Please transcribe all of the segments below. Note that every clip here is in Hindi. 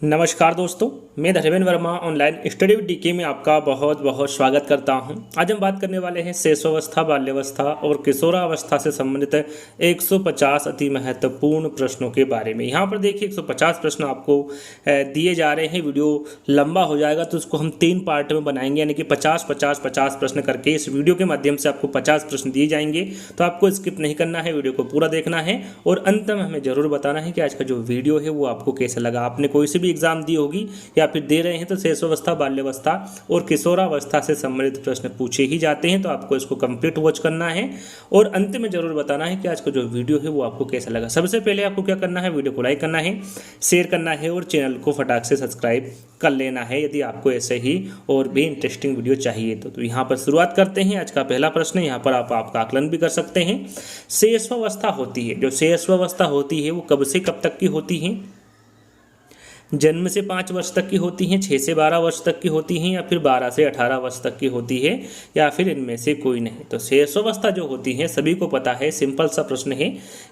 नमस्कार दोस्तों, मैं Dharmendra Verma online study with DK में आपका बहुत बहुत स्वागत करता हूं। आज हम बात करने वाले हैं शिशुअवस्था, बाल्यावस्था और किशोरावस्था से संबंधित 150 अति महत्वपूर्ण प्रश्नों के बारे में। यहां पर देखिए 150 प्रश्न आपको दिए जा रहे हैं। वीडियो लंबा हो जाएगा तो उसको हम 3 पार्ट में बनाएंगे, यानी कि 50-50-50 प्रश्न करके इस वीडियो के माध्यम से आपको 50 प्रश्न दिए जाएंगे। तो आपको स्किप नहीं करना है, वीडियो को पूरा देखना है और अंत में हमें जरूर बताना है कि आज का जो वीडियो है वो आपको कैसा लगा। आपने कोई से भी एग्जाम दी होगी या फिर दे रहे हैं तो शिशुअवस्था, बाल्यावस्था और किशोरावस्था से संबंधित प्रश्न पूछे ही जाते हैं। तो आपको इसको कंप्लीट वॉच करना है और अंत में जरूर बताना है कि आज का जो वीडियो है वो आपको कैसा लगा। सबसे पहले आपको क्या करना है, वीडियो को लाइक करना है, शेयर करना है और चैनल को फटाक से सब्सक्राइब कर लेना है यदि आपको ऐसे ही और भी इंटरेस्टिंग वीडियो चाहिए तो यहाँ पर शुरुआत करते हैं। आज का पहला प्रश्न, यहाँ पर आप आपका आकलन भी कर सकते हैं। शिशुअवस्था होती है, जो शिशुअवस्था होती है वो कब से कब तक की होती है? जन्म से 5 वर्ष तक की होती हैं, 6 से 12 वर्ष तक की होती हैं या फिर 12 से 18 वर्ष तक की होती है या फिर इनमें से कोई नहीं। तो शिशुअवस्था जो होती है सभी को पता है, सिंपल सा प्रश्न है।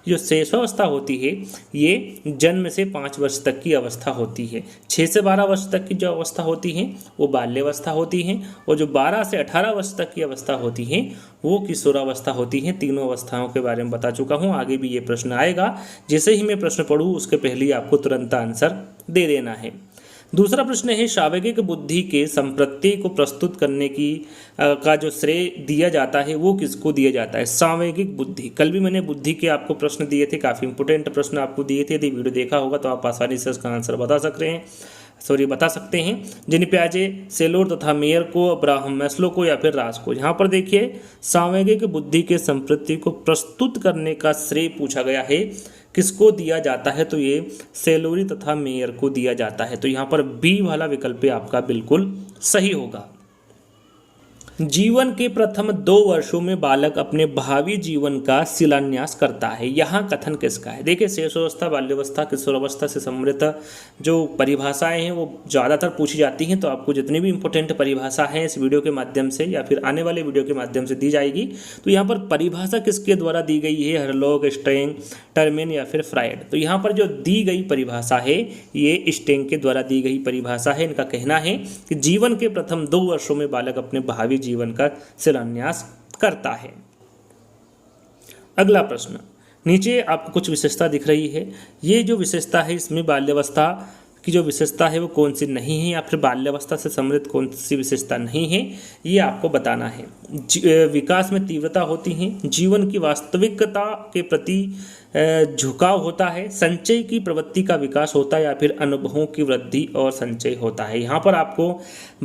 जो शिशुअवस्था होती है ये जन्म से 5 वर्ष तक की अवस्था होती है। 6 से 12 वर्ष तक की जो अवस्था होती है वो बाल्यावस्था होती है और जो 12 से 18 वर्ष तक की अवस्था होती है वो किशोरावस्था होती है। तीनों अवस्थाओं के बारे में बता चुका हूँ, आगे भी ये प्रश्न आएगा। जैसे ही मैं प्रश्न पढ़ूँ उसके पहले ही आपको तुरंत आंसर दे देना है। दूसरा प्रश्न है, सावेगिक बुद्धि के संप्रति को प्रस्तुत करने की का जो श्रेय दिया जाता है वो किसको दिया जाता है? सावेगिक बुद्धि। कल भी मैंने बुद्धि के आपको प्रश्न दिए थे, काफ़ी इंपोर्टेंट प्रश्न आपको दिए थे। यदि वीडियो देखा होगा तो आप आसानी से इसका आंसर बता सकते हैं। जिन प्याजे, सेलोर तथा मेयर को, अब्राहम मैस्लो को या फिर रास को। यहाँ पर देखिए सावेगिक बुद्धि के संप्रति को प्रस्तुत करने का श्रेय पूछा गया है, किसको दिया जाता है? तो ये सेलोरी तथा मेयर को दिया जाता है। तो यहाँ पर बी वाला विकल्प आपका बिल्कुल सही होगा। जीवन के प्रथम 2 वर्षों में बालक अपने भावी जीवन का शिलान्यास करता है। यहाँ कथन किसका है? देखिए शिशुअवस्था, बाल्यावस्था, किशोरावस्था से संबंधित जो परिभाषाएं हैं वो ज़्यादातर पूछी जाती हैं। तो आपको जितनी भी इंपॉर्टेंट परिभाषा है इस वीडियो के माध्यम से या फिर आने वाले वीडियो के माध्यम से दी जाएगी। तो यहाँ पर परिभाषा किसके द्वारा दी गई है? हरलॉग, स्टेंग, टर्मेन या फिर फ्रायड। तो यहाँ पर जो दी गई परिभाषा है ये स्टेंग के द्वारा दी गई परिभाषा है। इनका कहना है कि जीवन के प्रथम 2 वर्षों में बालक अपने भावी जीवन का शिलान्यास करता है। अगला प्रश्न, नीचे आपको कुछ विशेषता दिख रही है। ये जो विशेषता है इसमें बाल्यावस्था की जो विशेषता है वो कौन सी नहीं है या फिर बाल्यावस्था से संबंधित कौन सी विशेषता नहीं है, ये आपको बताना है। विकास में तीव्रता होती है, जीवन की वास्तविकता के प्रति झुकाव होता है, संचय की प्रवृत्ति का विकास होता है या फिर अनुभवों की वृद्धि और संचय होता है। यहाँ पर आपको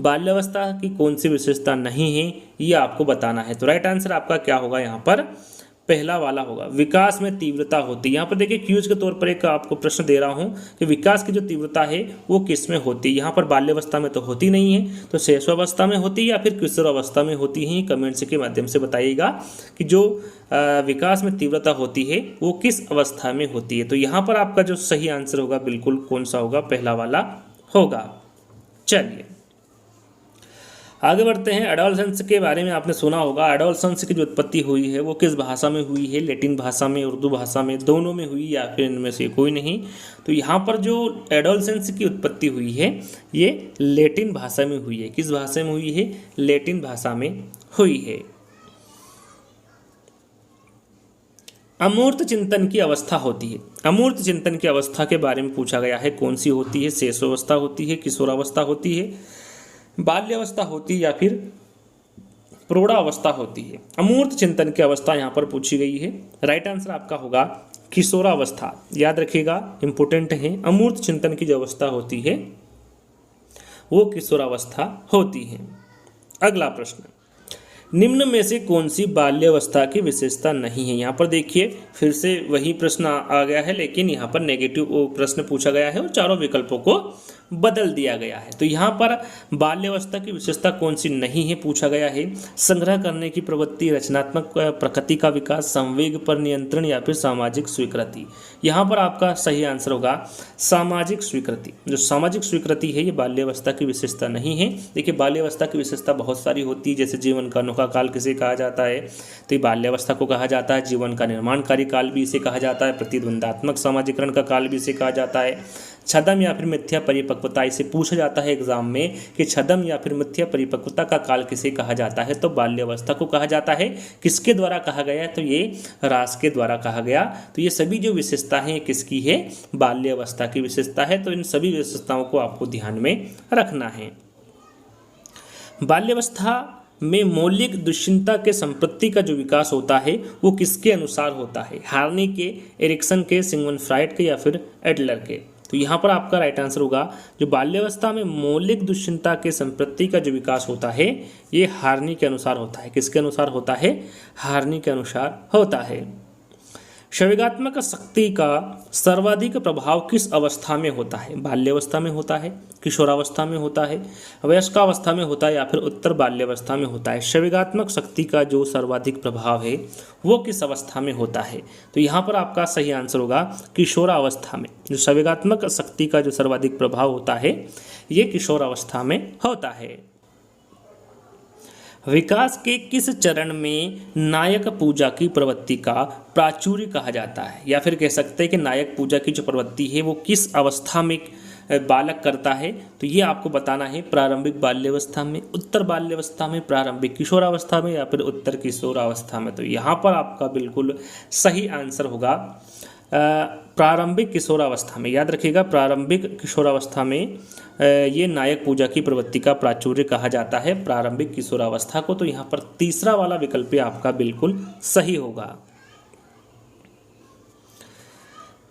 बाल्यावस्था की कौन सी विशेषता नहीं है ये आपको बताना है। तो राइट आंसर आपका क्या होगा? यहाँ पर पहला वाला होगा, विकास में तीव्रता होती है। यहाँ पर देखिए क्यूज के तौर पर एक आपको प्रश्न दे रहा हूँ कि विकास की जो तीव्रता है वो किस में होती है? यहाँ पर बाल्यावस्था में तो होती नहीं है, तो शिशुअवस्था में होती है या फिर किशोरावस्था में होती है? कमेंट्स के माध्यम से बताइएगा कि जो विकास में तीव्रता होती है वो किस अवस्था में होती है। तो यहाँ पर आपका जो सही आंसर होगा बिल्कुल कौन सा होगा? पहला वाला होगा। चलिए आगे बढ़ते हैं। एडोलसेंस के बारे में आपने सुना होगा। एडोलसेंस की जो उत्पत्ति हुई है वो किस भाषा में हुई है? लैटिन भाषा में, उर्दू भाषा में, दोनों में हुई या फिर इनमें से कोई नहीं? तो यहाँ पर जो एडोलसेंस की उत्पत्ति हुई है ये लैटिन भाषा में हुई है। किस भाषा में हुई है? लैटिन भाषा में हुई है। अमूर्त चिंतन की अवस्था होती है। अमूर्त चिंतन की अवस्था के बारे में पूछा गया है, कौन सी होती है? शिशुअवस्था होती है, किशोरावस्था होती है, बाल्यावस्था होती है या फिर प्रौढ़ावस्था होती है? अमूर्त चिंतन की अवस्था यहाँ पर पूछी गई है। राइट आंसर आपका होगा किशोरावस्था। याद रखिएगा, इंपोर्टेंट है। अमूर्त चिंतन की जो अवस्था होती है वो किशोरावस्था होती है। अगला प्रश्न, निम्न में से कौन सी बाल्यावस्था की विशेषता नहीं है? यहाँ पर देखिए फिर से वही प्रश्न आ गया है, लेकिन यहाँ पर नेगेटिव प्रश्न पूछा गया है और चारों विकल्पों को बदल दिया गया है। तो यहाँ पर बाल्यावस्था की विशेषता कौन सी नहीं है पूछा गया है? संग्रह करने की प्रवृत्ति, रचनात्मक प्रकृति का विकास, संवेग पर नियंत्रण या फिर सामाजिक स्वीकृति। यहाँ पर आपका सही आंसर होगा सामाजिक स्वीकृति। जो सामाजिक स्वीकृति है ये बाल्यावस्था की विशेषता नहीं है। देखिए बाल्यावस्था की विशेषता बहुत सारी होती है, जैसे जीवन का अनोखा काल किसे कहा जाता है? तो ये बाल्यावस्था को कहा जाता है। जीवन का निर्माणकारी काल भी इसे कहा जाता है। प्रतिद्वंदात्मक समाजीकरण का काल भी इसे कहा जाता है। छदम या फिर मिथ्या परिपक्वता, इसे पूछा जाता है एग्जाम में कि छदम या फिर मिथ्या परिपक्वता का काल किसे कहा जाता है, तो बाल्यावस्था को कहा जाता है। किसके द्वारा कहा गया, तो ये रास के द्वारा कहा गया। तो ये सभी जो विशेषता है किसकी है, बाल्यावस्था की विशेषता है। तो इन सभी विशेषताओं को आपको ध्यान में रखना है। बाल्यावस्था में मौलिक दुश्चिंता के संपत्ति का जो विकास होता है वो किसके अनुसार होता है, हार्नी के, एरिक्सन के, सिगमंड फ्राइड के या फिर एडलर के। तो यहाँ पर आपका राइट आंसर होगा जो बाल्यावस्था में मौलिक दुश्चिंता के संपत्ति का जो विकास होता है ये हार्नी के अनुसार होता है। किसके अनुसार होता है, हार्नी के अनुसार होता है। संवेगात्मक शक्ति का सर्वाधिक प्रभाव किस अवस्था में होता है, बाल्यावस्था में होता है, किशोरावस्था में होता है, वयस्कावस्था में होता है या फिर उत्तर बाल्यावस्था में होता है। संवेगात्मक शक्ति का जो सर्वाधिक प्रभाव है वो किस अवस्था में होता है, तो यहाँ पर आपका सही आंसर होगा किशोरावस्था में। जो संवेगात्मक शक्ति का जो सर्वाधिक प्रभाव होता है ये किशोरावस्था में होता है। विकास के किस चरण में नायक पूजा की प्रवृत्ति का प्राचुर्य कहा जाता है, या फिर कह सकते हैं कि नायक पूजा की जो प्रवृत्ति है वो किस अवस्था में बालक करता है, तो ये आपको बताना है प्रारंभिक बाल्यावस्था में, उत्तर बाल्यावस्था में, प्रारंभिक किशोरावस्था में या फिर उत्तर किशोरावस्था में। तो यहाँ पर आपका बिल्कुल सही आंसर होगा प्रारंभिक किशोरावस्था में। याद रखिएगा प्रारंभिक किशोरावस्था में ये नायक पूजा की प्रवृत्ति का प्राचुर्य कहा जाता है, प्रारंभिक किशोरावस्था को। तो यहाँ पर तीसरा वाला विकल्प आपका बिल्कुल सही होगा।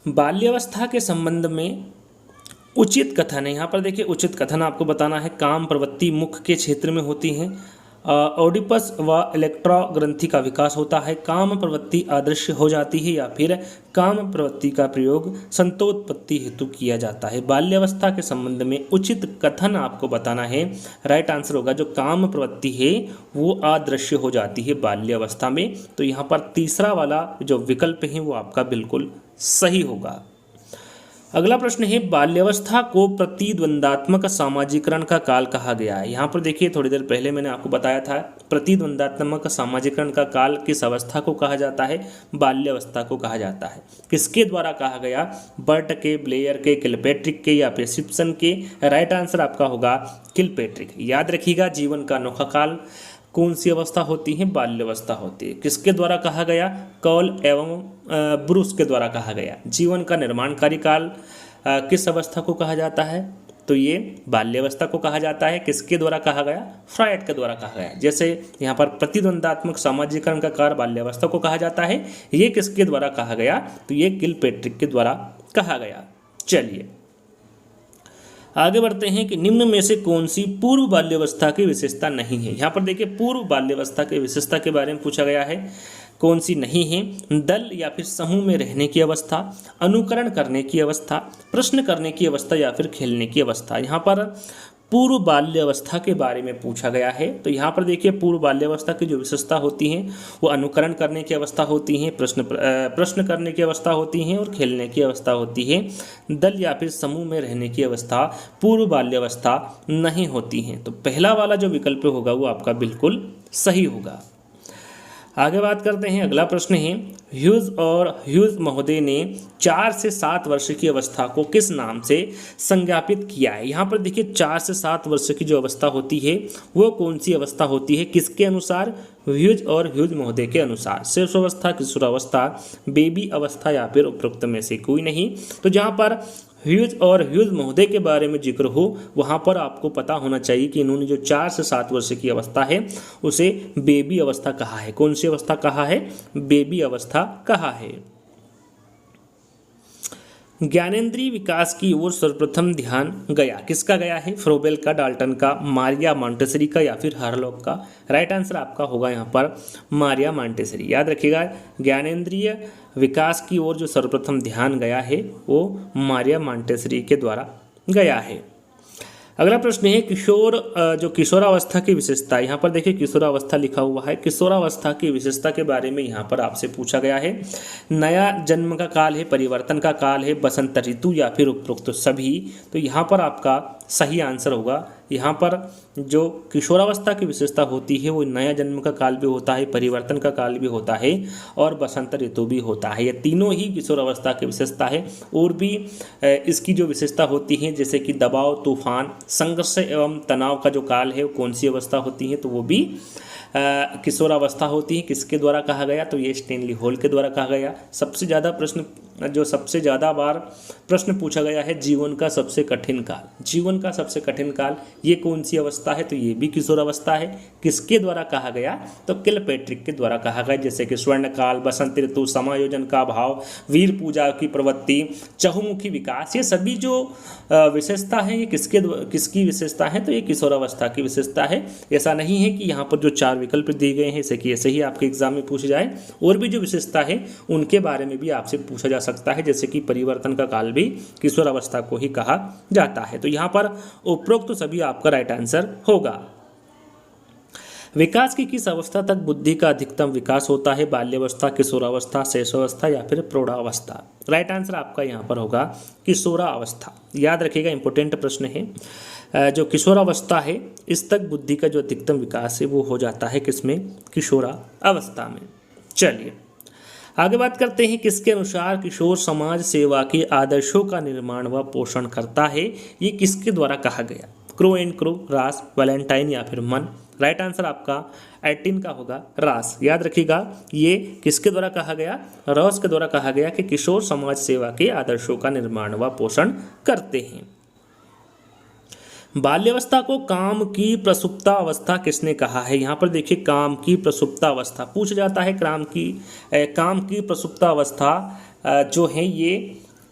बाल्यावस्था के संबंध में उचित कथन है, यहाँ पर देखिए उचित कथन आपको बताना है। काम प्रवृत्ति मुख के क्षेत्र में होती है, ओडिपस व इलेक्ट्रा ग्रंथि का विकास होता है, काम प्रवृत्ति अदृश्य हो जाती है या फिर काम प्रवृत्ति का प्रयोग संतोत्पत्ति हेतु किया जाता है। बाल्यावस्था के संबंध में उचित कथन आपको बताना है। राइट आंसर होगा जो काम प्रवृत्ति है वो अदृश्य हो जाती है बाल्यावस्था में। तो यहाँ पर तीसरा वाला जो विकल्प है वो आपका बिल्कुल सही होगा। अगला प्रश्न है बाल्यावस्था को प्रतिद्वंदात्मक सामाजिकरण का काल कहा गया है। यहाँ पर देखिए थोड़ी देर पहले मैंने आपको बताया था प्रतिद्वंदात्मक सामाजिकरण का काल किस अवस्था को कहा जाता है, बाल्यावस्था को कहा जाता है। किसके द्वारा कहा गया, बर्ट के, ब्लेयर के, किलपैट्रिक के या फिर सिम्पसन के। राइट आंसर आपका होगा किलपैट्रिक। याद रखिएगा जीवन का अनोखा काल कौन सी अवस्था होती है, बाल्यावस्था होती है। किसके द्वारा कहा गया, कॉल एवं ब्रूस के द्वारा कहा गया। जीवन का निर्माणकारी काल किस अवस्था को कहा जाता है, तो ये बाल्यावस्था को कहा जाता है। किसके द्वारा कहा गया, फ्रायड के द्वारा कहा गया। जैसे यहाँ पर प्रतिद्वंदात्मक सामाजिकरण का काल बाल्यावस्था को कहा जाता है, ये किसके द्वारा कहा गया, तो ये किलपैट्रिक के द्वारा कहा गया। चलिए आगे बढ़ते हैं कि निम्न में से कौन सी पूर्व बाल्यावस्था की विशेषता नहीं है। यहाँ पर देखिए पूर्व बाल्यावस्था की विशेषता के बारे में पूछा गया है, कौन सी नहीं है। दल या फिर समूह में रहने की अवस्था, अनुकरण करने की अवस्था, प्रश्न करने की अवस्था या फिर खेलने की अवस्था। यहाँ पर पूर्व बाल्यावस्था के बारे में पूछा गया है। तो यहाँ पर देखिए पूर्व बाल्यावस्था की जो विशेषता होती हैं वो अनुकरण करने की अवस्था होती हैं, प्रश्न करने की अवस्था होती हैं और खेलने की अवस्था होती है। दल या फिर समूह में रहने की अवस्था पूर्व बाल्यावस्था नहीं होती हैं। तो पहला वाला जो विकल्प होगा वो आपका बिल्कुल सही होगा। आगे बात करते हैं, अगला प्रश्न है ह्यूज और ह्यूज महोदय ने 4 से 7 वर्ष की अवस्था को किस नाम से संज्ञापित किया है। यहाँ पर देखिए 4 से 7 वर्ष की जो अवस्था होती है वो कौन सी अवस्था होती है, किसके अनुसार, ह्यूज और ह्यूज महोदय के अनुसार। शिशुअवस्था, किशोरावस्था, बेबी अवस्था या फिर उपरोक्त में से कोई नहीं। तो जहाँ पर ह्यूज और ह्यूज महोदय के बारे में जिक्र हो वहाँ पर आपको पता होना चाहिए कि इन्होंने जो 4 से 7 वर्ष की अवस्था है उसे बेबी अवस्था कहा है। कौन सी अवस्था कहा है, बेबी अवस्था कहा है। ज्ञानेंद्रीय विकास की ओर सर्वप्रथम ध्यान गया, किसका गया है, फ्रोबेल का, डाल्टन का, मारिया मॉन्टेसरी का या फिर हरलॉक का। राइट आंसर आपका होगा यहाँ पर मारिया मॉन्टेसरी। याद रखिएगा ज्ञानेंद्रीय विकास की ओर जो सर्वप्रथम ध्यान गया है वो मारिया मॉन्टेसरी के द्वारा गया है। अगला प्रश्न है जो किशोरावस्था की विशेषता। यहाँ पर देखिए किशोरावस्था लिखा हुआ है, किशोरावस्था की विशेषता के बारे में यहाँ पर आपसे पूछा गया है। नया जन्म का काल है, परिवर्तन का काल है, बसंत ऋतु या फिर उपरोक्त सभी। तो यहाँ पर आपका सही आंसर होगा यहाँ पर जो किशोरावस्था की विशेषता होती है वो नया जन्म का काल भी होता है, परिवर्तन का काल भी होता है और बसंत ऋतु भी होता है। ये तीनों ही किशोरावस्था की विशेषता है। और भी इसकी जो विशेषता होती है जैसे कि दबाव, तूफान, संघर्ष एवं तनाव का जो काल है वो कौन सी अवस्था होती है, तो वो भी किशोरावस्था होती है। किसके द्वारा कहा गया, तो ये स्टेनली हॉल के द्वारा कहा गया। सबसे ज़्यादा बार प्रश्न पूछा गया है जीवन का सबसे कठिन काल। जीवन का सबसे कठिन काल ये कौन सी अवस्था है, तो ये भी किशोरावस्था है। किसके द्वारा कहा गया, तो किलपैट्रिक के द्वारा कहा गया। जैसे कि स्वर्ण काल, बसंत ऋतु, समायोजन का भाव, वीर पूजा की प्रवृत्ति, चहुमुखी विकास, ये सभी जो विशेषता है ये किसकी विशेषता है, तो ये किशोरावस्था की विशेषता है। ऐसा नहीं है कि यहाँ पर जो 4 विकल्प दिए गए हैं इसे कि ऐसे ही आपके एग्जाम में पूछे जाए, और भी जो विशेषता है उनके बारे में भी आपसे पूछा जा सकता है। जैसे कि परिवर्तन का काल भी किशोरावस्था को ही कहा जाता है। तो यहाँ पर उपरोक्त तो सभी आपका राइट आंसर होगा। विकास की किस अवस्था तक बुद्धि का अधिकतम विकास होता है, बाल्यावस्था, किशोरावस्था, शैशवावस्था या फिर प्रौढ़ावस्था। राइट आंसर आपका यहाँ पर होगा किशोरावस्था। याद रखिएगा, इंपॉर्टेंट प्रश्न है। जो किशोरावस्था है इस तक बुद्धि का जो अधिकतम विकास है वो हो जाता है किसमें, किशोरावस्था में। चलिए आगे बात करते हैं, किसके अनुसार किशोर समाज सेवा के आदर्शों का निर्माण व पोषण करता है, ये किसके द्वारा कहा गया, क्रो एंड क्रो, रास, वैलेंटाइन या फिर मन। राइट आंसर आपका 18 का होगा रास। याद रखिएगा, ये किसके द्वारा कहा गया, रॉस के द्वारा कहा गया कि किशोर समाज सेवा के आदर्शों का निर्माण व पोषण करते हैं। बाल्यावस्था को काम की प्रसुप्ता अवस्था किसने कहा है, यहाँ पर देखिए काम की प्रसुप्ता अवस्था पूछा जाता है। काम की प्रसुप्ता अवस्था जो है ये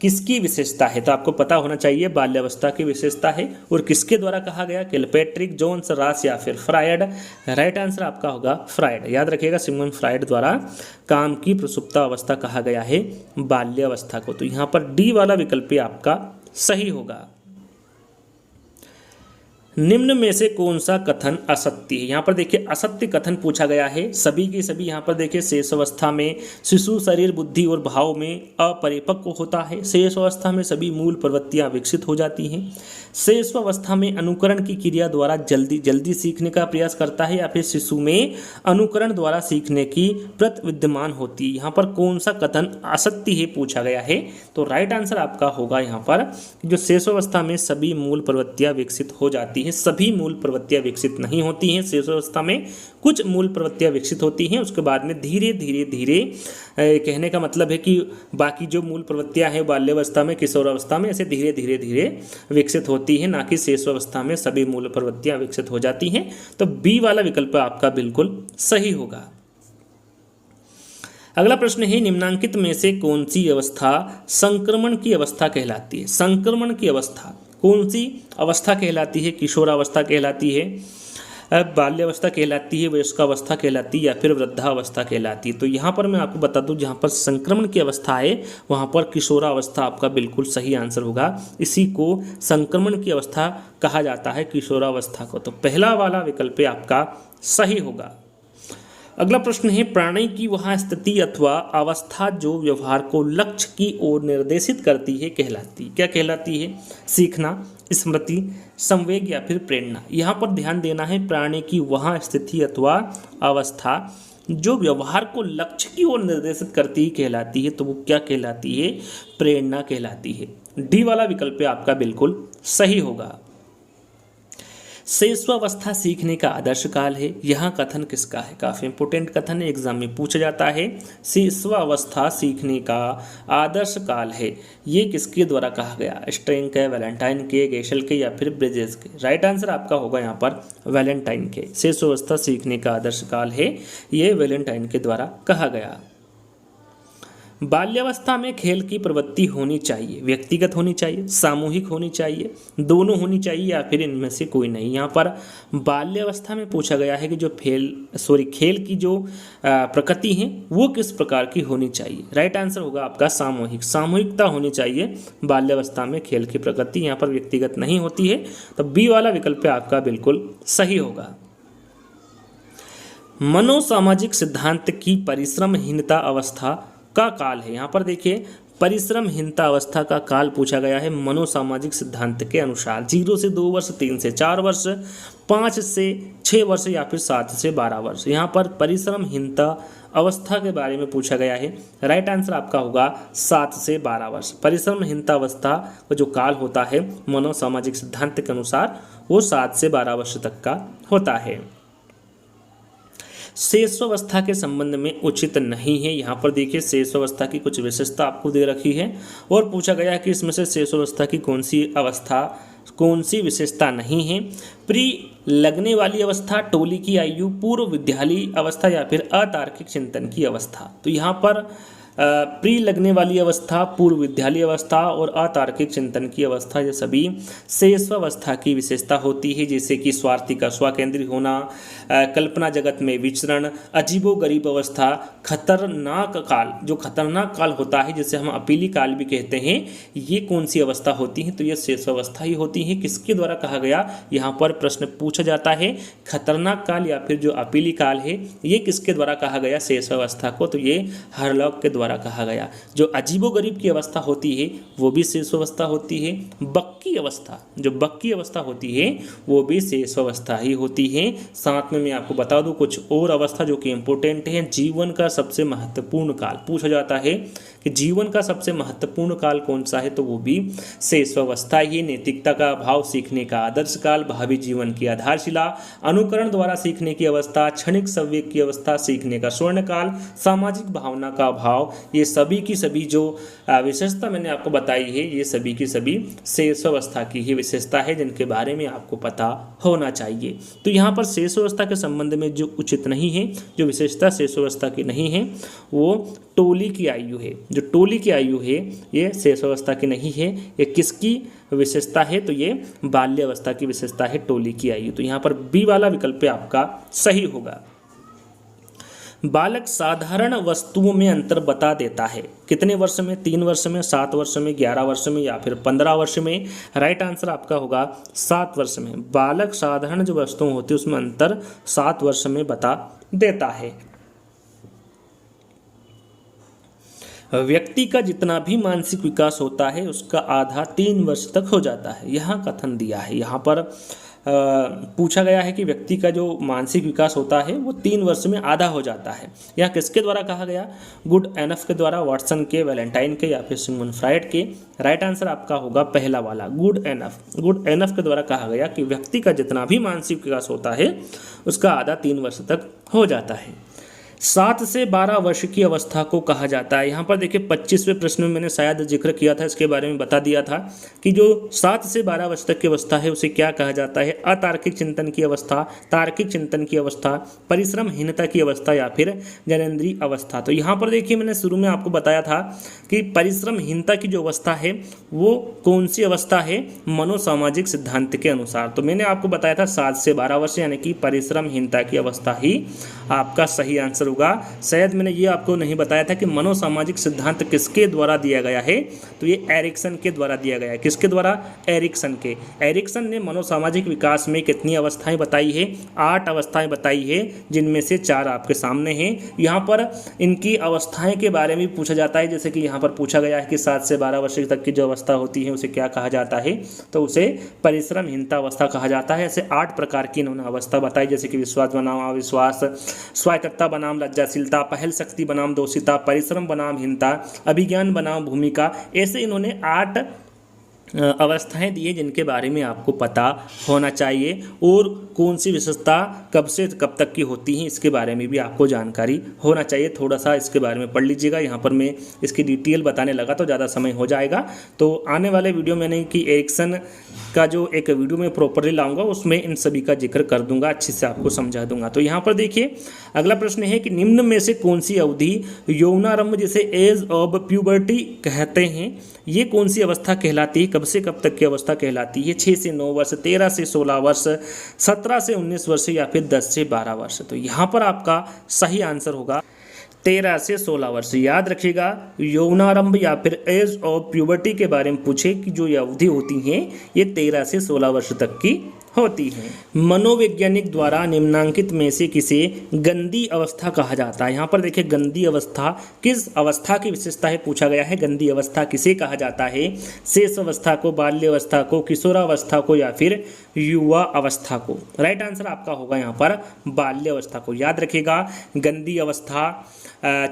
किसकी विशेषता है, तो आपको पता होना चाहिए बाल्यावस्था की विशेषता है। और किसके द्वारा कहा गया, किलपैट्रिक, जोन्स, रास या फिर फ्रायड। राइट आंसर आपका होगा फ्रायड। याद रखिएगा, सिगमंड फ्रायड द्वारा काम की प्रसुप्ता अवस्था कहा गया है बाल्यावस्था को। तो यहाँ पर डी वाला विकल्प आपका सही होगा। निम्न में से कौन सा कथन असत्य है, यहाँ पर देखिए असत्य कथन पूछा गया है। सभी के सभी यहाँ पर देखिए शेष अवस्था में शिशु शरीर, बुद्धि और भाव में अपरिपक्व होता है। शेष अवस्था में सभी मूल प्रवृत्तियाँ विकसित हो जाती हैं। शेष अवस्था में अनुकरण की क्रिया द्वारा जल्दी सीखने का प्रयास करता है, या फिर शिशु में अनुकरण द्वारा सीखने की प्रत विद्यमान होती है। यहाँ पर कौन सा कथन असत्य है पूछा गया है, तो राइट आंसर आपका होगा यहाँ पर जो शेष अवस्था में सभी मूल प्रवृत्तियाँ विकसित हो जाती हैं। सभी मूल प्रवृत्तियाँ विकसित नहीं होती हैं, शेष अवस्था में कुछ मूल प्रवृत्तियाँ विकसित होती हैं, उसके बाद में धीरे धीरे कहने का मतलब है कि बाकी जो मूल प्रवृत्तियाँ हैं बाल्यावस्था में, किशोरावस्था में ऐसे धीरे धीरे विकसित होती हैं, ना कि शेषावस्था में सभी मूल प्रवृत्तियाँ विकसित हो जाती हैं। तो बी वाला विकल्प आपका बिल्कुल सही होगा। अगला प्रश्न है, निम्नांकित में से कौन सी अवस्था संक्रमण की अवस्था कहलाती है। संक्रमण की अवस्था कौन सी अवस्था कहलाती है, किशोरावस्था कहलाती है, बाल्यावस्था कहलाती है, वयस्कावस्था कहलाती है या फिर वृद्धावस्था कहलाती है। तो यहाँ पर मैं आपको बता दूँ, जहाँ पर संक्रमण की अवस्था है वहाँ पर किशोरावस्था आपका बिल्कुल सही आंसर होगा। इसी को संक्रमण की अवस्था कहा जाता है, किशोरावस्था को। तो पहला वाला विकल्प आपका सही होगा। अगला प्रश्न है, प्राणी की वह स्थिति अथवा अवस्था जो व्यवहार को लक्ष्य की ओर निर्देशित करती है कहलाती, क्या कहलाती है, सीखना, स्मृति, संवेग या फिर प्रेरणा। यहाँ पर ध्यान देना है, प्राणी की वह स्थिति अथवा अवस्था जो व्यवहार को लक्ष्य की ओर निर्देशित करती कहलाती है, तो वो क्या कहलाती है, प्रेरणा कहलाती है। डी वाला विकल्प आपका बिल्कुल सही होगा। शैशवावस्था सीखने का आदर्श काल है, यहाँ कथन किसका है, काफ़ी इंपोर्टेंट कथन है, एग्जाम में पूछा जाता है। शैशवावस्था सीखने का आदर्श काल है, ये किसके द्वारा कहा गया, स्ट्रेंग के, वैलेंटाइन के, गेशल के या फिर ब्रिजेस के। राइट आंसर आपका होगा यहाँ पर वैलेंटाइन के। शैशवावस्था सीखने का आदर्श काल है, ये वैलेंटाइन के द्वारा कहा गया। बाल्यावस्था में खेल की प्रवृत्ति होनी चाहिए, व्यक्तिगत होनी चाहिए, सामूहिक होनी चाहिए, दोनों होनी चाहिए या फिर इनमें से कोई नहीं। यहाँ पर बाल्यावस्था में पूछा गया है कि जो खेल की जो प्रकृति है वो किस प्रकार की होनी चाहिए। राइट आंसर होगा आपका सामूहिक, सामूहिकता होनी चाहिए बाल्यावस्था में खेल की प्रकृति, यहाँ पर व्यक्तिगत नहीं होती है। तो बी वाला विकल्प आपका बिल्कुल सही होगा। मनोसामाजिक सिद्धांत की परिश्रमहीनता अवस्था का काल है, यहाँ पर देखिए परिश्रमहीनता अवस्था का काल पूछा गया है मनोसामाजिक सिद्धांत के अनुसार। 0 से 2 वर्ष, 3 से 4 वर्ष, 5 से 6 वर्ष या फिर 7 से 12 वर्ष। यहाँ पर परिश्रमहीनता अवस्था के बारे में पूछा गया है। राइट आंसर आपका होगा 7 से 12 वर्ष। परिश्रमहीनता अवस्था का जो काल होता है मनोसामाजिक सिद्धांत के अनुसार वो 7 से 12 वर्ष तक का होता है। शेषावस्था के संबंध में उचित नहीं है। यहाँ पर देखिए शेषावस्था की कुछ विशेषता आपको दे रखी है और पूछा गया है कि इसमें से शेषावस्था की कौन सी विशेषता नहीं है। प्री लगने वाली अवस्था, टोली की आयु, पूर्व विद्यालयी अवस्था या फिर अतार्किक चिंतन की अवस्था। तो यहाँ पर प्री लगने वाली अवस्था, पूर्व विद्यालयी अवस्था और अतार्किक चिंतन की अवस्था, ये सभी शेषावस्था की विशेषता होती है। जैसे कि स्वार्थी का स्वकेंद्री होना, कल्पना जगत में विचरण, अजीबोगरीब अवस्था, खतरनाक काल, जो खतरनाक काल होता है जिसे हम अपीली काल भी कहते हैं, ये कौन सी अवस्था होती है? तो ये शेषावस्था ही होती है। किसके द्वारा कहा गया? यहाँ पर प्रश्न पूछा जाता है खतरनाक काल या फिर जो अपीली काल है ये किसके द्वारा कहा गया शेषावस्था को? तो ये हरलॉक के द्वारा कहा गया। जो अजीबोगरीब की अवस्था होती है वो भी शेषावस्था होती है। बक्की अवस्था, जो बक्की अवस्था होती है वो भी शेषावस्था ही होती है। साथ में मैं आपको बता दूं कुछ और अवस्था जो कि इंपॉर्टेंट है। जीवन का सबसे महत्वपूर्ण काल पूछा जाता है कि जीवन का सबसे महत्वपूर्ण काल कौन सा है? तो वो भी शेषावस्था ही। नैतिकता का अभाव, सीखने का आदर्श काल, भावी जीवन की आधारशिला, अनुकरण द्वारा सीखने की अवस्था, क्षणिक संवेग की अवस्था, सीखने का स्वर्ण काल, सामाजिक भावना का अभाव, ये सभी की सभी जो विशेषता मैंने आपको बताई है ये सभी की सभी शेषावस्था की ही विशेषता है जिनके बारे में आपको पता होना चाहिए। तो यहाँ पर शेषावस्था के संबंध में जो उचित नहीं है, जो विशेषता शेषावस्था की नहीं है वो टोली की आयु है। जो टोली की आयु है ये शेषावस्था की नहीं है। ये किसकी विशेषता है? तो ये बाल्यावस्था की विशेषता है टोली की आयु। तो यहाँ पर बी वाला विकल्प आपका सही होगा। बालक साधारण वस्तुओं में अंतर बता देता है। कितने वर्ष में? 3 वर्ष में, 7 वर्ष में, 11 वर्ष में या फिर 15 वर्ष में? राइट आंसर आपका होगा 7 वर्ष में। बालक साधारण जो वस्तुएं होती है उसमें अंतर 7 वर्ष में बता देता है। व्यक्ति का जितना भी मानसिक विकास होता है उसका आधा 3 वर्ष तक हो जाता है। यहाँ कथन दिया है। यहाँ पर पूछा गया है कि व्यक्ति का जो मानसिक विकास होता है वो 3 वर्ष में आधा हो जाता है। यह किसके द्वारा कहा गया? गुड एनफ के द्वारा, वाटसन के, वैलेंटाइन के या फिर सिगमुंड फ्राइड के? राइट आंसर आपका होगा पहला वाला, गुड एनफ। गुड एनफ के द्वारा कहा गया कि व्यक्ति का जितना भी मानसिक विकास होता है उसका आधा 3 वर्ष तक हो जाता है। 7 से 12 वर्ष की अवस्था को कहा जाता है। यहाँ पर देखिए 25वें प्रश्न में मैंने शायद जिक्र किया था, इसके बारे में बता दिया था कि जो 7 से 12 वर्ष तक की अवस्था है उसे क्या कहा जाता है? अतार्किक चिंतन की अवस्था, तार्किक चिंतन की अवस्था, परिश्रमहीनता की अवस्था या फिर ज्ञानेंद्रीय अवस्था। तो यहाँ पर देखिए मैंने शुरू में आपको बताया था कि परिश्रमहीनता की जो अवस्था है वो कौन सी अवस्था है मनोसामाजिक सिद्धांत के अनुसार। तो मैंने आपको बताया था 7 से 12 वर्ष यानी कि परिश्रमहीनता की अवस्था ही आपका सही आंसर होगा। शायद मैंने ये आपको नहीं बताया था कि मनोसामाजिक सिद्धांत किसके द्वारा दिया गया है। तो ये एरिक्सन के द्वारा दिया गया है। किसके द्वारा? एरिक्सन के। एरिक्सन ने मनोसामाजिक विकास में कितनी अवस्थाएं बताई है? 8 अवस्थाएं बताई है जिनमें से 4 आपके सामने हैं। यहाँ पर इनकी अवस्थाएं के बारे में पूछा जाता है। जैसे कि यहाँ पर पूछा गया है कि 7 से 12 वर्ष तक की जो अवस्था होती है उसे क्या कहा जाता है? तो उसे परिश्रमहीनता अवस्था कहा जाता है। ऐसे 8 प्रकार की इन्होंने अवस्था बताई, जैसे कि विश्वास बनाम अविश्वास, स्वायत्तता बनाम लज्जाशीलता, पहल शक्ति बनाम दोषिता, परिश्रम बनाम हीनता, अभिज्ञान बनाम भूमिका। ऐसे इन्होंने 8 अवस्थाएं दी है जिनके बारे में आपको पता होना चाहिए और कौन सी विशेषता कब से कब तक की होती हैं इसके बारे में भी आपको जानकारी होना चाहिए। थोड़ा सा इसके बारे में पढ़ लीजिएगा। यहाँ पर मैं इसकी डिटेल बताने लगा तो ज़्यादा समय हो जाएगा। तो आने वाले वीडियो में नहीं कि एरिक्सन का जो एक वीडियो में प्रॉपरली लाऊंगा उसमें इन सभी का जिक्र कर दूंगा, अच्छे से आपको समझा दूंगा। तो यहाँ पर देखिए अगला प्रश्न है कि निम्न में से कौन सी अवधि यौनारंभ जिसे एज ऑफ प्यूबर्टी कहते हैं ये कौन सी अवस्था कहलाती है? कब से कब तक की अवस्था कहलाती है? 6 से 9 वर्ष, 13 से 16 वर्ष, 17 से 19 वर्ष या फिर 10 से 12 वर्ष? तो यहाँ पर आपका सही आंसर होगा 13 से 16 वर्ष। याद रखिएगा यौनारंभ या फिर एज ऑफ प्यूबर्टी के बारे में पूछे कि जो ये अवधि होती हैं ये 13 से 16 वर्ष तक की होती हैं। मनोवैज्ञानिक द्वारा निम्नांकित में से किसे गंदी अवस्था कहा जाता है? यहाँ पर देखिए गंदी अवस्था किस अवस्था की विशेषता है पूछा गया है। गंदी अवस्था किसे कहा जाता है? शेष अवस्था को, बाल्य अवस्था को, किशोरावस्था को या फिर युवा अवस्था को? राइट आंसर आपका होगा यहाँ पर बाल्य अवस्था को। याद रखिएगा गंदी अवस्था,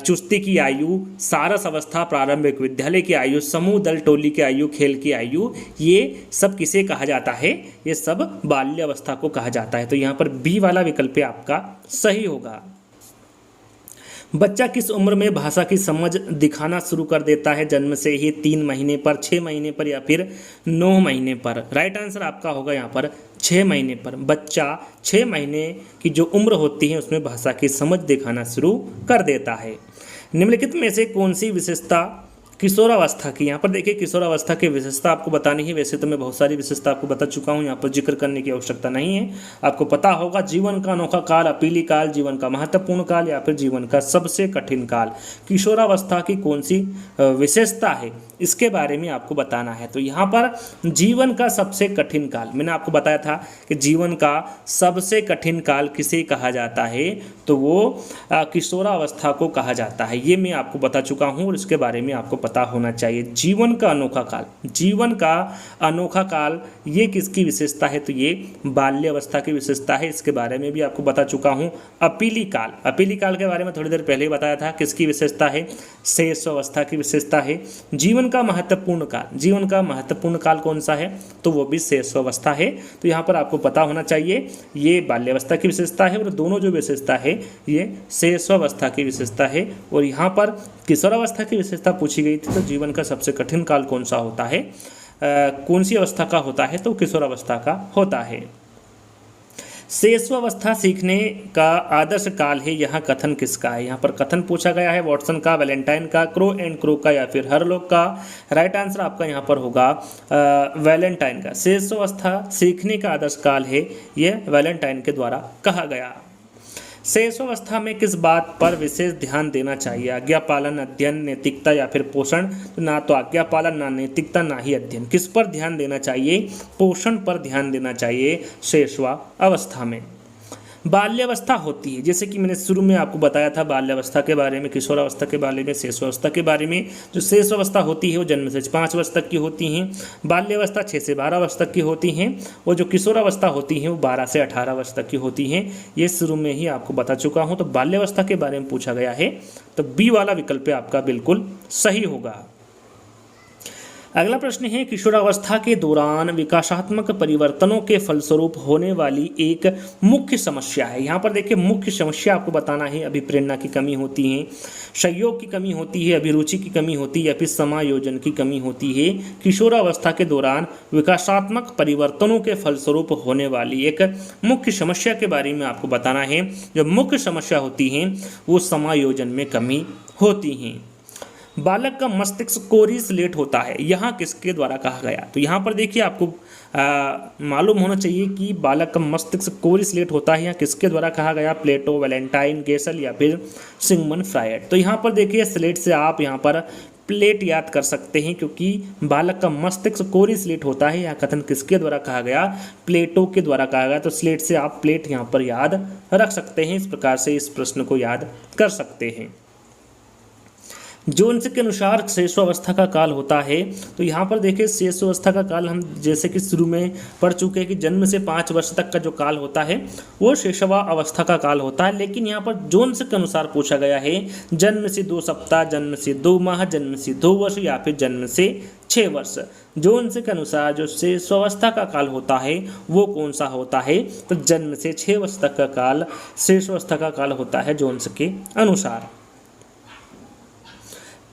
चुस्ती की आयु, सारस अवस्था, प्रारंभिक विद्यालय की आयु, समूह दल टोली की आयु, खेल की आयु, ये सब किसे कहा जाता है? ये सब बाल्य अवस्था को कहा जाता है। तो यहाँ पर बी वाला विकल्प आपका सही होगा। बच्चा किस उम्र में भाषा की समझ दिखाना शुरू कर देता है? जन्म से ही, 3 महीने पर, 6 महीने पर या फिर 9 महीने पर? राइट आंसर आपका होगा यहाँ पर 6 महीने पर। बच्चा 6 महीने की जो उम्र होती है उसमें भाषा की समझ दिखाना शुरू कर देता है। निम्नलिखित में से कौन सी विशेषता किशोरावस्था की? यहाँ पर देखिए किशोरावस्था की विशेषता आपको बतानी है। वैसे तो मैं बहुत सारी विशेषता आपको बता चुका हूँ, यहाँ पर जिक्र करने की आवश्यकता नहीं है। आपको पता होगा जीवन का अनोखा काल, अपीली काल, जीवन का महत्वपूर्ण काल या फिर जीवन का सबसे कठिन काल। किशोरावस्था की कौन सी विशेषता है इसके बारे में आपको बताना है। तो यहाँ पर जीवन का सबसे कठिन काल, मैंने आपको बताया था कि जीवन का सबसे कठिन काल किसे कहा जाता है? तो वो किशोरावस्था को कहा जाता है। ये मैं आपको बता चुका हूँ और इसके बारे में आपको पता होना चाहिए। जीवन का अनोखा काल, जीवन का अनोखा काल ये किसकी विशेषता है? तो ये बाल्य अवस्था की विशेषता है। इसके बारे में भी आपको बता चुका हूँ। अपीली काल, अपीली काल के बारे में थोड़ी देर पहले ही बताया था, किसकी विशेषता है? शेष अवस्था की विशेषता है। जीवन का महत्वपूर्ण काल, जीवन का महत्वपूर्ण काल कौन सा है? तो वो भी शेष अवस्था है। तो यहाँ पर आपको पता होना चाहिए ये बाल्यावस्था की विशेषता है और दोनों जो विशेषता है ये शेष अवस्था की विशेषता है। और यहाँ पर किशोरावस्था की विशेषता पूछी गई थी, तो जीवन का सबसे कठिन काल कौन सा होता है, कौन सी अवस्था का होता है? तो किशोरावस्था का होता है। शेषावस्था सीखने का आदर्श काल है, यह कथन किसका है? यहाँ पर कथन पूछा गया है वॉटसन का, वैलेंटाइन का, क्रो एंड क्रो का या फिर हरलॉक का? राइट आंसर आपका यहाँ पर होगा वैलेंटाइन का। शेषावस्था सीखने का आदर्श काल है, यह वैलेंटाइन के द्वारा कहा गया। शेषावस्था में किस बात पर विशेष ध्यान देना चाहिए? आज्ञा पालन, अध्ययन, नैतिकता या फिर पोषण? तो ना तो आज्ञा पालन, ना नैतिकता, ना ही अध्ययन। किस पर ध्यान देना चाहिए? पोषण पर ध्यान देना चाहिए शेषावस्था में। बाल्यावस्था होती है, जैसे कि मैंने शुरू में आपको बताया था बाल्यावस्था के बारे में, किशोरावस्था के बारे में, शेषावस्था के बारे में। जो शेषावस्था होती है वो जन्म से 5 वर्ष तक की होती हैं, बाल्यावस्था 6 से 12 वर्ष तक की होती हैं, और जो किशोरावस्था होती हैं वो 12 से 18 वर्ष तक की होती हैं। ये शुरू में ही आपको बता चुका हूँ। तो बाल्यावस्था के बारे में पूछा गया है, तो बी वाला विकल्प आपका बिल्कुल सही होगा। अगला प्रश्न है, किशोरावस्था के दौरान विकासात्मक परिवर्तनों के फलस्वरूप होने वाली एक मुख्य समस्या है। यहाँ पर देखिए मुख्य समस्या आपको बताना है। अभिप्रेरणा की कमी होती है, सहयोग की कमी होती है, अभिरुचि की कमी होती है या फिर समायोजन की कमी होती है। किशोरावस्था के दौरान विकासात्मक परिवर्तनों के फलस्वरूप होने वाली एक मुख्य समस्या के बारे में आपको बताना है। जो मुख्य समस्या होती है वो समायोजन में कमी होती है। बालक का मस्तिष्क कोरिलेट होता है, यहाँ किसके द्वारा कहा गया? तो यहाँ पर देखिए आपको मालूम होना चाहिए कि बालक का मस्तिष्क कोरिलेट होता है, यहाँ किसके द्वारा कहा गया? प्लेटो, वैलेंटाइन, गेसल या फिर सिगमंड फ्रायड? तो यहाँ पर देखिए स्लेट से आप यहाँ पर प्लेट याद कर सकते हैं, क्योंकि बालक का मस्तिष्क कोरिलेट होता है। यह कथन किसके द्वारा कहा गया? प्लेटो के द्वारा कहा गया। तो स्लेट से आप प्लेट यहाँ पर याद रख सकते हैं। इस प्रकार से इस प्रश्न को याद कर सकते हैं। जोन्स के अनुसार शेषावस्था का काल होता है, तो यहाँ पर देखिए शेषावस्था का काल हम जैसे कि शुरू में पढ़ चुके हैं कि जन्म से 5 वर्ष तक का जो काल होता है वो शेषावस्था का काल होता है। लेकिन यहाँ पर जोन्स के अनुसार पूछा गया है जन्म से 2 सप्ताह, जन्म से 2 माह, जन्म से 2 वर्ष या फिर जन्म से 6 वर्ष। जोन्स के अनुसार जो शेषावस्था का काल होता है वो कौन सा होता है? तो जन्म से 6 वर्ष तक का काल शेषावस्था का काल होता है जोन्स के अनुसार।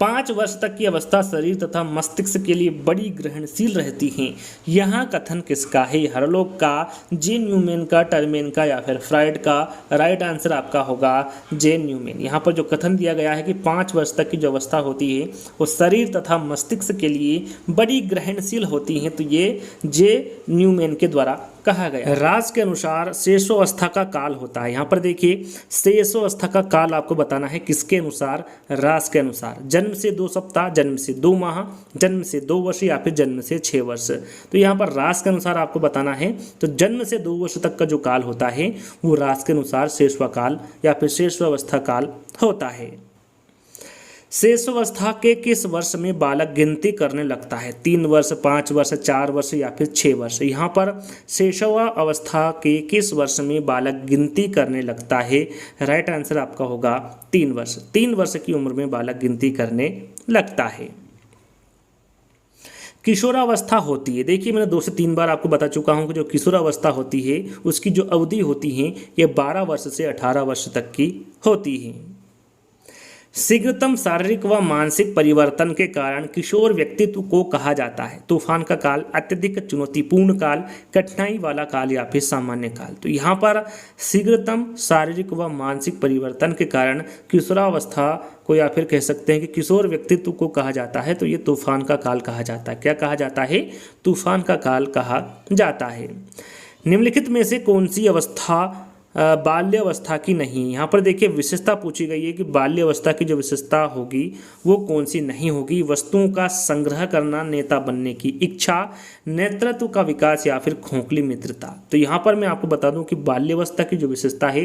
5 वर्ष तक की अवस्था शरीर तथा मस्तिष्क के लिए बड़ी ग्रहणशील रहती हैं, यहाँ कथन किसका है? हरलॉक का, जे न्यूमैन का, टर्मेन का या फिर फ्रायड का? राइट आंसर आपका होगा जे न्यूमैन। यहाँ पर जो कथन दिया गया है कि 5 वर्ष तक की जो अवस्था होती है वो शरीर तथा मस्तिष्क के लिए बड़ी ग्रहणशील होती हैं, तो ये जे न्यूमैन के द्वारा कहा गया। राज के अनुसार शेषावस्था का काल होता है। यहाँ पर देखिए शेषावस्था का काल आपको बताना है किसके अनुसार? राज के अनुसार। जन्म जन्म से 2 सप्ताह, जन्म से 2 माह, जन्म से 2 वर्ष या फिर जन्म से 6 वर्ष। तो यहाँ पर राशि के अनुसार आपको बताना है। तो जन्म से 2 वर्ष तक का जो काल होता है वो राशि के अनुसार शेषवाकाल या फिर शेषवावस्था काल होता है। शेषावस्था के किस वर्ष में बालक गिनती करने लगता है? 3 वर्ष, 5 वर्ष, 4 वर्ष या फिर 6 वर्ष। यहाँ पर शेषावस्था के किस वर्ष में बालक गिनती करने लगता है? राइट आंसर आपका होगा 3 वर्ष। 3 वर्ष की उम्र में बालक गिनती करने लगता है। किशोरावस्था होती है, देखिए मैंने 2 से 3 बार आपको बता चुका हूँ कि जो किशोरावस्था होती है उसकी जो अवधि होती है ये 12 वर्ष से 18 वर्ष तक की होती है। शीघ्रतम शारीरिक व मानसिक परिवर्तन के कारण किशोर व्यक्तित्व को कहा जाता है? तूफान का काल, अत्यधिक चुनौतीपूर्ण काल, कठिनाई वाला काल या फिर सामान्य काल। तो यहाँ पर शीघ्रतम शारीरिक व मानसिक परिवर्तन के कारण किशोरावस्था को या फिर कह सकते हैं कि किशोर व्यक्तित्व को कहा जाता है, तो ये तूफान का काल कहा जाता है। क्या कहा जाता है? तूफान का काल कहा जाता है। निम्नलिखित में से कौन सी अवस्था बाल्यावस्था की नहीं? यहाँ पर देखिए विशेषता पूछी गई है कि बाल्यावस्था की जो विशेषता होगी वो कौन सी नहीं होगी? वस्तुओं का संग्रह करना, नेता बनने की इच्छा, नेतृत्व का विकास या फिर खोखली मित्रता। तो यहाँ पर मैं आपको बता दूं कि बाल्यावस्था की जो विशेषता है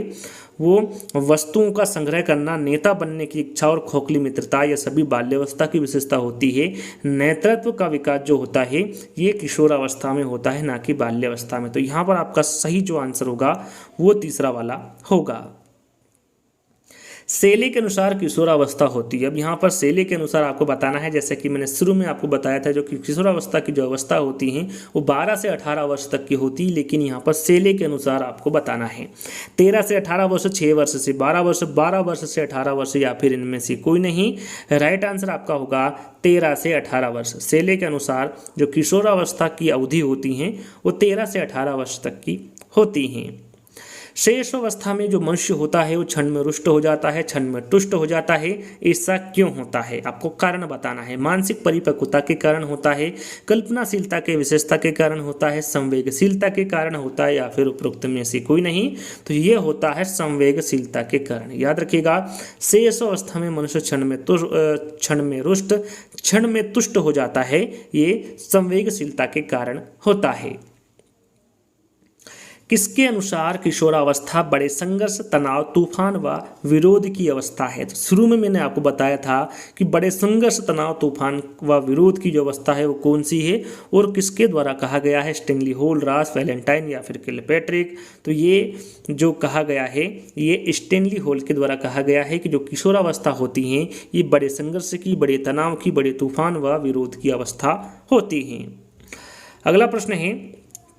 वो वस्तुओं का संग्रह करना, नेता बनने की इच्छा और खोखली मित्रता, ये सभी बाल्यावस्था की विशेषता होती है। नेतृत्व का विकास जो होता है ये किशोरावस्था में होता है, ना कि बाल्यावस्था में। तो यहाँ पर आपका सही जो आंसर होगा वो तीसरा वाला होगा। सेले के अनुसार किशोरावस्था होती है। अब यहाँ पर सेले के अनुसार आपको बताना है, जैसे कि मैंने शुरू में आपको बताया था, जो कि किशोरावस्था की जो अवस्था होती है वो 12 से 18 वर्ष तक की होती है, लेकिन यहाँ पर सेले के अनुसार आपको बताना है। 13 से 18 वर्ष, 6 वर्ष से 12 वर्ष, 12 वर्ष से 18 वर्ष या फिर इनमें से कोई नहीं। राइट आंसर आपका होगा 13 से 18 वर्ष। सेले के अनुसार जो किशोरावस्था की अवधि होती हैं वो 13 से 18 वर्ष तक की होती हैं। शेष अवस्था में जो मनुष्य होता है वो क्षण में रुष्ट हो जाता है, क्षण में तुष्ट हो जाता है। ऐसा क्यों होता है? आपको कारण बताना है। मानसिक परिपक्वता के कारण होता है, कल्पनाशीलता के विशेषता के कारण होता है, संवेगशीलता के कारण होता है या फिर उपरोक्त में से कोई नहीं। तो ये होता है संवेगशीलता के कारण। याद रखिएगा, शेष अवस्था में मनुष्य क्षण में रुष्ट, क्षण में तुष्ट हो जाता है, ये संवेगशीलता के कारण होता है। किसके अनुसार किशोरावस्था बड़े संघर्ष, तनाव, तूफान व विरोध की अवस्था है? तो शुरू में मैंने आपको बताया था कि बड़े संघर्ष, तनाव, तूफान व विरोध की जो अवस्था है वो कौन सी है और किसके द्वारा कहा गया है? स्टेनली होल, रास, वैलेंटाइन या फिर किलपैट्रिक। तो ये जो कहा गया है ये स्टेनली होल के द्वारा कहा गया है कि जो किशोरावस्था होती हैं ये बड़े संघर्ष की, बड़े तनाव की, बड़े तूफान व विरोध की अवस्था होती हैं। अगला प्रश्न है,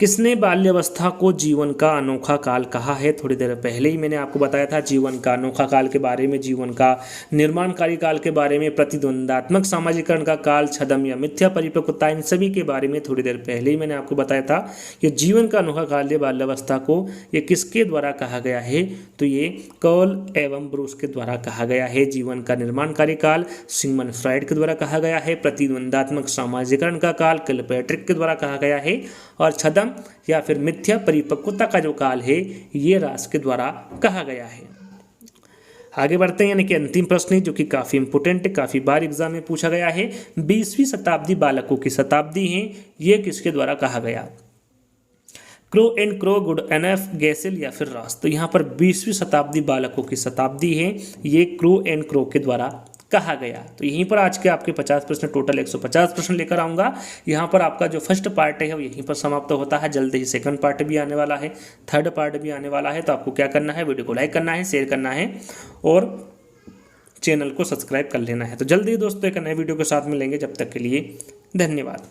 किसने बाल्यावस्था को जीवन का अनोखा काल कहा है? थोड़ी देर पहले ही मैंने आपको बताया था जीवन का अनोखा काल के बारे में, जीवन का निर्माणकारी काल के बारे में, प्रतिद्वंदात्मक सामाजिकरण का काल, छद्म या मिथ्या परिपक्वता, इन सभी के बारे में थोड़ी देर पहले ही मैंने आपको बताया था। ये जीवन का अनोखा काल, ये बाल्यावस्था को ये किसके द्वारा कहा गया है? तो ये कॉल एवं ब्रूस के द्वारा कहा गया है। जीवन का निर्माणकारी काल सिगमंड फ्राइड के द्वारा कहा गया है। प्रतिद्वंदात्मक सामाजिकरण का काल किलपैट्रिक के द्वारा कहा गया है। और छद्म या फिर मिथ्या परिपक्वता का जो काल है ये रास के द्वारा कहा गया है। आगे बढ़ते हैं, यानी कि अंतिम प्रश्न जो कि काफ़ी इंपोर्टेंट है, काफ़ी बार एग्जाम में पूछा गया है। 20वीं शताब्दी बालकों की शताब्दी है, ये किसके द्वारा कहा गया? Crow and crow, good enough, गैसेल या फिर रास। तो यहाँ पर 20वीं शताब्दी बालकों की शताब्दी है, ये क्रो एंड क्रो के द्वारा कहा गया। तो यहीं पर आज के आपके 50 प्रश्न, टोटल 150 प्रश्न लेकर आऊँगा। यहाँ पर आपका जो फर्स्ट पार्ट है वो यहीं पर समाप्त होता है। जल्द ही सेकंड पार्ट भी आने वाला है, थर्ड पार्ट भी आने वाला है। तो आपको क्या करना है? वीडियो को लाइक करना है, शेयर करना है और चैनल को सब्सक्राइब कर लेना है। तो जल्दी दोस्तों एक नए वीडियो के साथ मिलेंगे, जब तक के लिए धन्यवाद।